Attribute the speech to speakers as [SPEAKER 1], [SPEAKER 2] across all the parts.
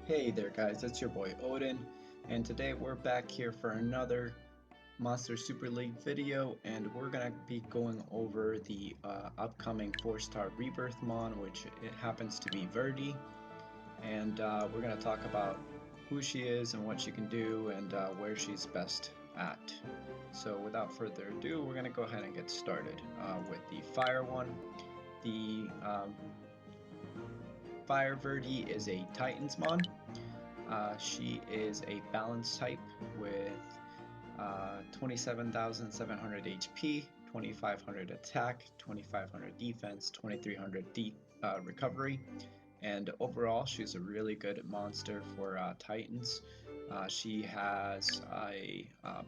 [SPEAKER 1] Hey there guys, it's your boy Odin, and today we're back here for another Monster Super League video, and we're gonna be going over the upcoming 4-star Rebirth Mon, which it happens to be Verde, and we're gonna talk about who she is and what she can do and where she's best at. So without further ado, we're gonna go ahead and get started with the Fire one. The Fire Verde is a Titans Mon. She is a balance type with 27,700 HP, 2,500 attack, 2,500 defense, 2,300 recovery, and overall she's a really good monster for Titans. She has a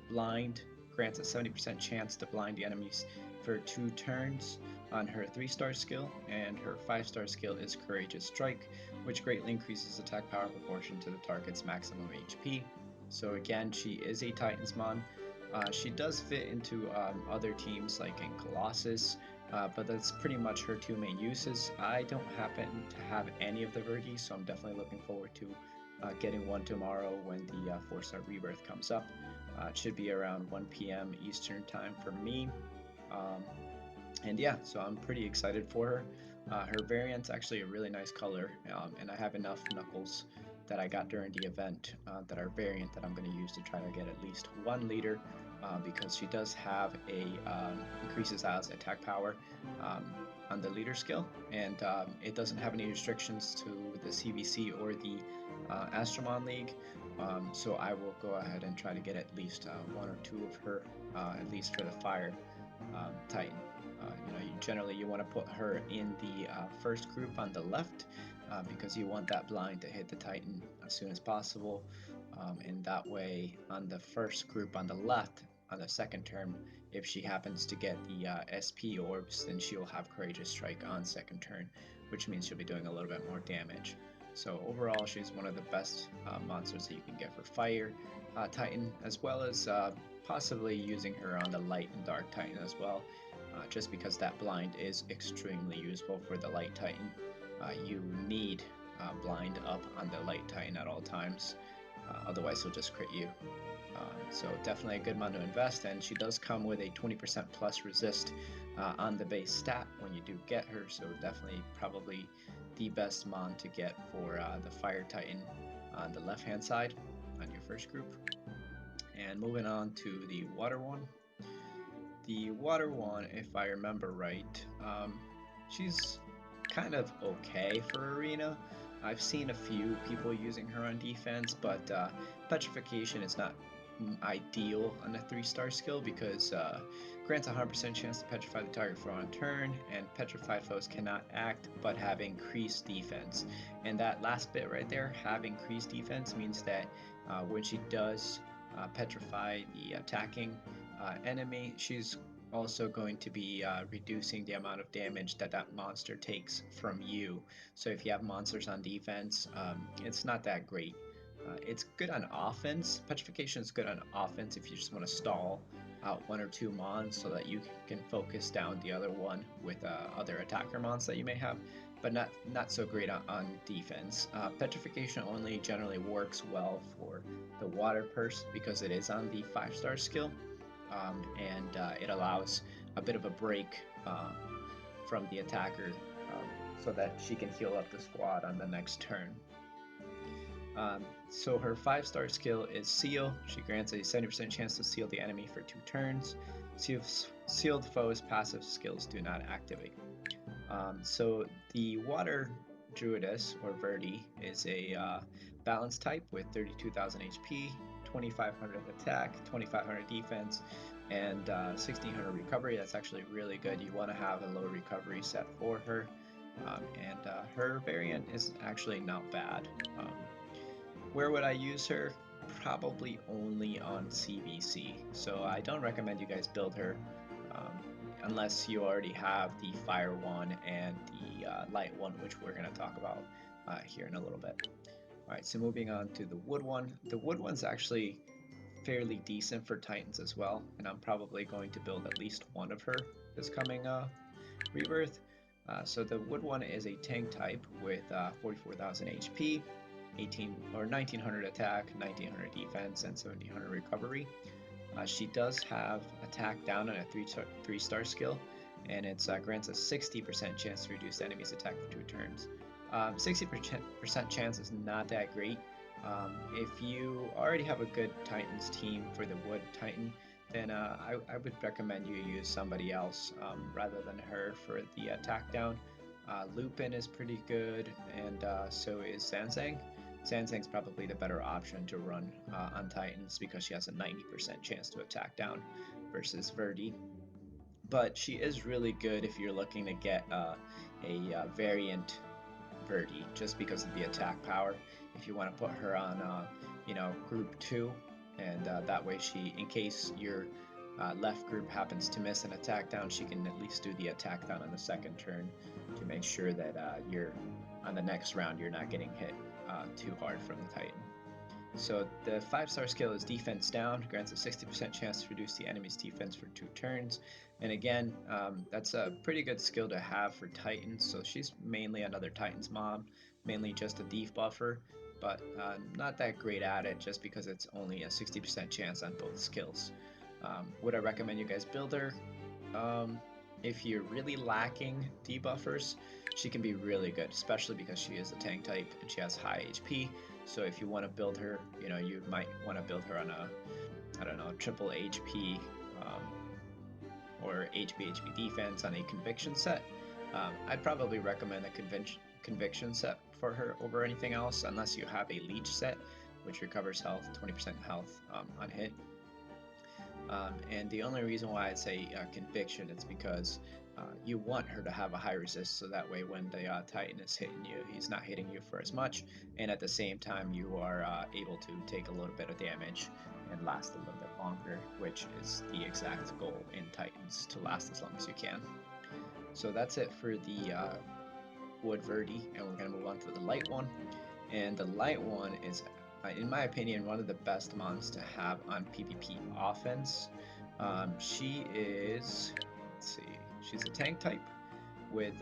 [SPEAKER 1] blind, grants a 70% chance to blind the enemies for 2 turns on her 3-star skill, and her 5-star skill is Courageous Strike, which greatly increases attack power proportion to the target's maximum HP. So again, she is a Titansmon. She does fit into other teams like in Colossus, but that's pretty much her 2 main uses. I don't happen to have any of the Verdes, so I'm definitely looking forward to getting one tomorrow when the 4-star Rebirth comes up. It should be around 1 p.m. Eastern time for me. And yeah, so I'm pretty excited for her. Her variant's actually a really nice color, and I have enough Knuckles that I got during the event that are variant that I'm going to use to try to get at least 1 leader, because she does have a increases as attack power on the leader skill, and it doesn't have any restrictions to the CVC or the Astromon League, so I will go ahead and try to get at least 1 or 2 of her, at least for the Fire Titan. Generally you want to put her in the first group on the left, because you want that blind to hit the Titan as soon as possible, and that way on the first group on the left, on the second turn, if she happens to get the SP orbs, then she'll have Courageous Strike on second turn, which means she'll be doing a little bit more damage. So overall, she's one of the best monsters that you can get for Fire Titan, as well as possibly using her on the Light and Dark Titan as well, just because that blind is extremely useful for the Light Titan. You need blind up on the Light Titan at all times, otherwise he'll just crit you. So definitely a good mon to invest, and she does come with a 20% plus resist on the base stat when you do get her, so definitely probably the best mon to get for the Fire Titan on the left hand side on your first group. And moving on to the Water one. The Water one, if I remember right, she's kind of okay for Arena. I've seen a few people using her on defense, but Petrification is not ideal on a 3-star skill because grants a 100% chance to petrify the target for 1 turn, and petrified foes cannot act but have increased defense. And that last bit right there, have increased defense, means that when she does petrify the attacking enemy, she's also going to be reducing the amount of damage that that monster takes from you. So if you have monsters on defense, it's not that great. It's good on offense. Petrification is good on offense if you just want to stall out 1 or 2 mons so that you can focus down the other one with other attacker mons that you may have, but not so great on defense. Petrification only generally works well for the Water Purse because it is on the 5-star skill, and it allows a bit of a break from the attacker, so that she can heal up the squad on the next turn. So her 5-star skill is Seal. She grants a 70% chance to seal the enemy for 2 turns. Sealed foes' passive skills do not activate. So the Water Druidess, or Verde, is a balance type with 32,000 HP, 2,500 attack, 2,500 defense, and 1,600 recovery. That's actually really good. You want to have a low recovery set for her, and her variant is actually not bad. Where would I use her? Probably only on CVC. So I don't recommend you guys build her unless you already have the Fire one and the Light one, which we're going to talk about here in a little bit. Alright, so moving on to the Wood one. The Wood one's actually fairly decent for Titans as well, and I'm probably going to build at least one of her this coming Rebirth. So the Wood one is a tank type with 44,000 HP, 1900 attack, 1900 defense, and 1700 recovery. She does have attack down on a 3-star skill, and it grants a 60% chance to reduce the enemy's attack for 2 turns. 60% chance is not that great. If you already have a good Titans team for the Wood Titan, then I would recommend you use somebody else rather than her for the attack down. Lupin is pretty good, and so is Sansang. Sansang's probably the better option to run on Titans because she has a 90% chance to attack down versus Verde. But she is really good if you're looking to get a variant Verde just because of the attack power. If you want to put her on, group 2, and that way she, in case your left group happens to miss an attack down, she can at least do the attack down on the 2nd turn to make sure that you're on the next round you're not getting hit too hard from the Titan. So the 5-star skill is defense down, grants a 60% chance to reduce the enemy's defense for 2 turns. And again, that's a pretty good skill to have for Titans. So she's mainly another Titans mob, mainly just a def buffer, but not that great at it just because it's only a 60% chance on both skills. Would I recommend you guys build her? If you're really lacking debuffers, she can be really good, especially because she is a tank type and she has high HP. So if you want to build her, you might want to build her on a, triple HP or HP defense on a conviction set. I'd probably recommend a conviction set for her over anything else, unless you have a leech set, which recovers health, 20% health on hit. And the only reason why I'd say conviction is because you want her to have a high resist, so that way when the Titan is hitting you, he's not hitting you for as much, and at the same time you are able to take a little bit of damage and last a little bit longer, which is the exact goal in Titans, to last as long as you can. So that's it for the Wood Verde, and we're going to move on to the light one. And the light one is, in my opinion, one of the best mons to have on PvP offense. She is, she's a tank type with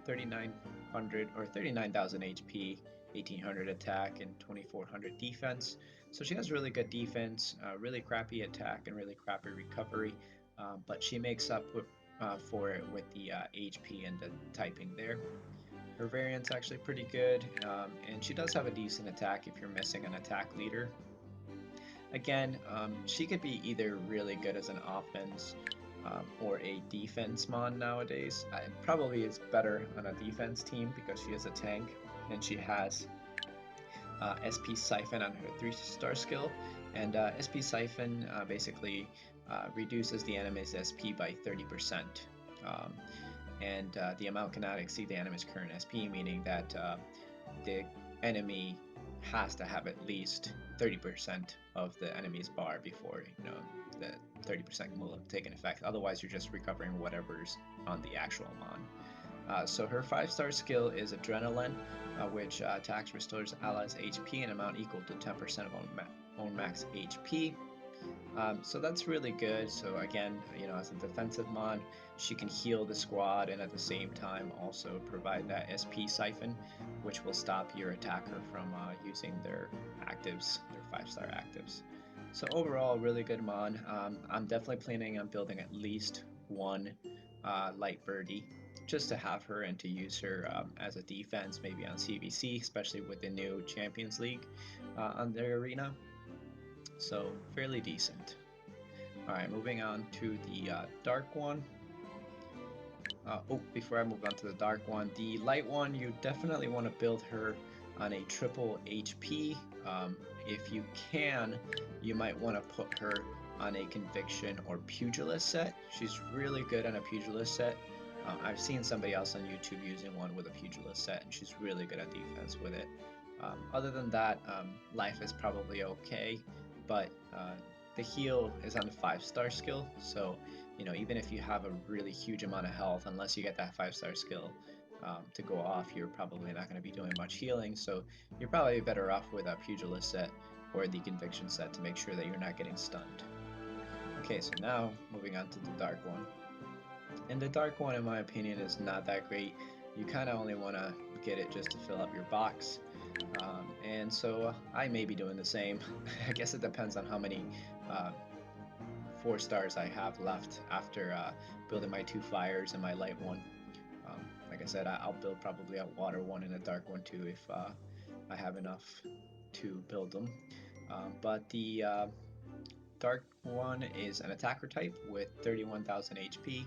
[SPEAKER 1] 3,900 or 39,000 HP, 1,800 attack, and 2,400 defense. So she has really good defense, really crappy attack, and really crappy recovery. But she makes up for it with the HP and the typing there. Her variant's actually pretty good, and she does have a decent attack if you're missing an attack leader. Again, she could be either really good as an offense or a defense mon nowadays. It probably is better on a defense team because she is a tank and she has SP Siphon on her 3-star skill, and SP Siphon basically reduces the enemy's SP by 30%. And the amount cannot exceed the enemy's current SP, meaning that the enemy has to have at least 30% of the enemy's bar before the 30% will have taken effect. Otherwise, you're just recovering whatever's on the actual mon. So her 5-star skill is Adrenaline, which attacks restores allies' HP in an amount equal to 10% of own max HP. So that's really good. So again, as a defensive mon, she can heal the squad and at the same time also provide that SP Siphon, which will stop your attacker from using their actives, their 5-star actives. So overall, really good mon. I'm definitely planning on building at least one light Verde just to have her and to use her as a defense, maybe on CVC, especially with the new Champions League on their arena. So fairly decent. Alright, moving on to the dark one. Before I move on to the dark one, the light one, you definitely want to build her on a triple HP. If you can, you might want to put her on a conviction or pugilist set. She's really good on a pugilist set. I've seen somebody else on YouTube using one with a pugilist set, and she's really good at defense with it. Other than that, life is probably okay, but the heal is on the 5-star skill, so even if you have a really huge amount of health, unless you get that 5-star skill to go off, you're probably not going to be doing much healing, so you're probably better off with a pugilist set or the conviction set to make sure that you're not getting stunned. Okay, so now moving on to the dark one. And the dark one, in my opinion, is not that great. You kind of only want to get it just to fill up your box. and so I may be doing the same. I guess it depends on how many 4 stars I have left after building my 2 fires and my light one. Like I said, I'll build probably a water one and a dark one too if I have enough to build them. But the dark one is an attacker type with 31,000 HP,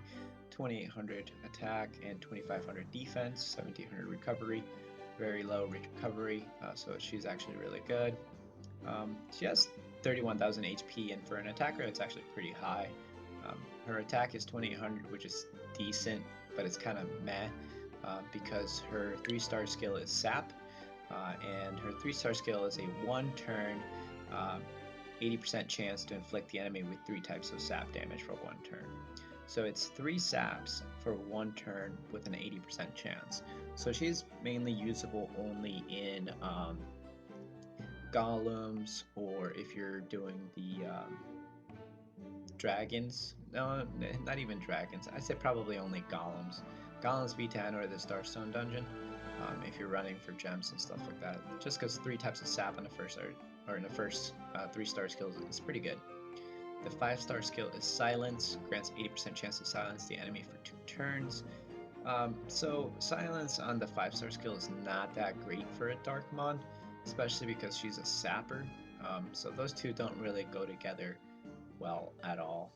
[SPEAKER 1] 2,800 attack, and 2,500 defense, 1,700 recovery. Very low recovery, so she's actually really good. She has 31,000 HP, and for an attacker, it's actually pretty high. Her attack is 2,800, which is decent, but it's kind of meh because her 3-star skill is Sap, and her 3-star skill is a 1-turn, 80% chance to inflict the enemy with 3 types of Sap damage for 1 turn. So it's 3 Saps for 1 turn with an 80% chance. So she's mainly usable only in golems, or if you're doing the dragons. No, not even dragons. I say probably only golems. Golems V10 or the Starstone dungeon. If you're running for gems and stuff like that, just because 3 types of sap in the first or in the first 3-star skills is pretty good. The 5-star skill is Silence, grants 80% chance to silence the enemy for 2 turns. So silence on the 5-star skill is not that great for a Darkmon, especially because she's a sapper. So those two don't really go together well at all.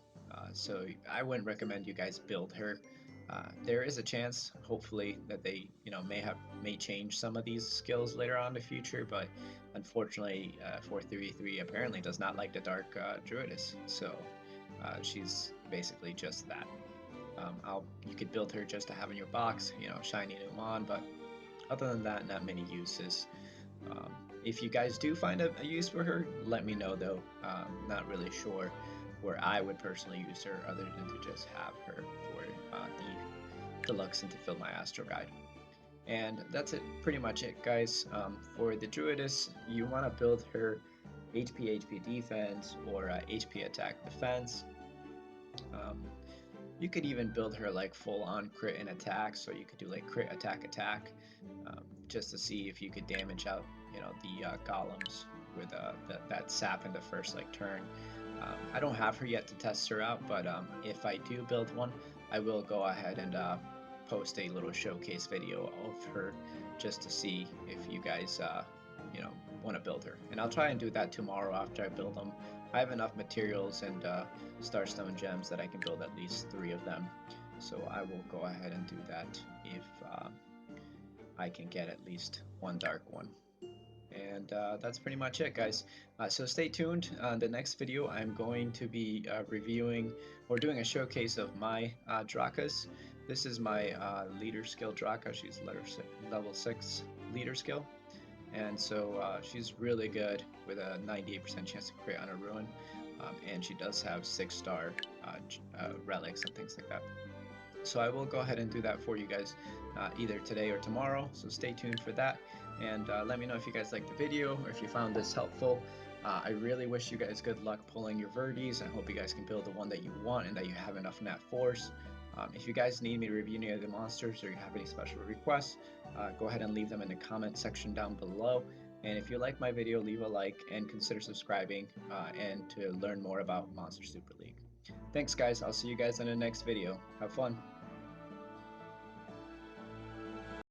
[SPEAKER 1] So I wouldn't recommend you guys build her. There is a chance, hopefully, that they may change some of these skills later on in the future, but unfortunately 433 apparently does not like the Dark Druidess, so she's basically just that. You could build her just to have in your box, shiny new mon, but other than that, not many uses. If you guys do find a use for her, let me know though. Not really sure where I would personally use her other than to just have her for the deluxe and to fill my Astro Guide. And that's pretty much it, guys. For the Druidess, you want to build her HP defense or HP attack defense. You could even build her like full on crit and attack, so you could do like crit attack just to see if you could damage out the golems with that sap in the first turn. I don't have her yet to test her out, but if I do build one, I will go ahead and post a little showcase video of her just to see if you guys want to build her. And I'll try and do that tomorrow after I build them. I have enough materials and Starstone gems that I can build at least 3 of them. So I will go ahead and do that if I can get at least 1 dark one. And that's pretty much it, guys. So stay tuned. On the next video, I'm going to be reviewing or doing a showcase of my Drakas. This is my leader skill Draka. She's level 6 leader skill. And so she's really good with a 98% chance to crit on a ruin. And she does have 6-star relics and things like that. So I will go ahead and do that for you guys either today or tomorrow. So stay tuned for that. And let me know if you guys liked the video or if you found this helpful. I really wish you guys good luck pulling your Verdes. I hope you guys can build the one that you want and that you have enough Nat Force. If you guys need me to review any of the monsters or you have any special requests, go ahead and leave them in the comment section down below. And if you like my video, leave a like and consider subscribing and to learn more about Monster Super League. Thanks, guys. I'll see you guys in the next video. Have fun.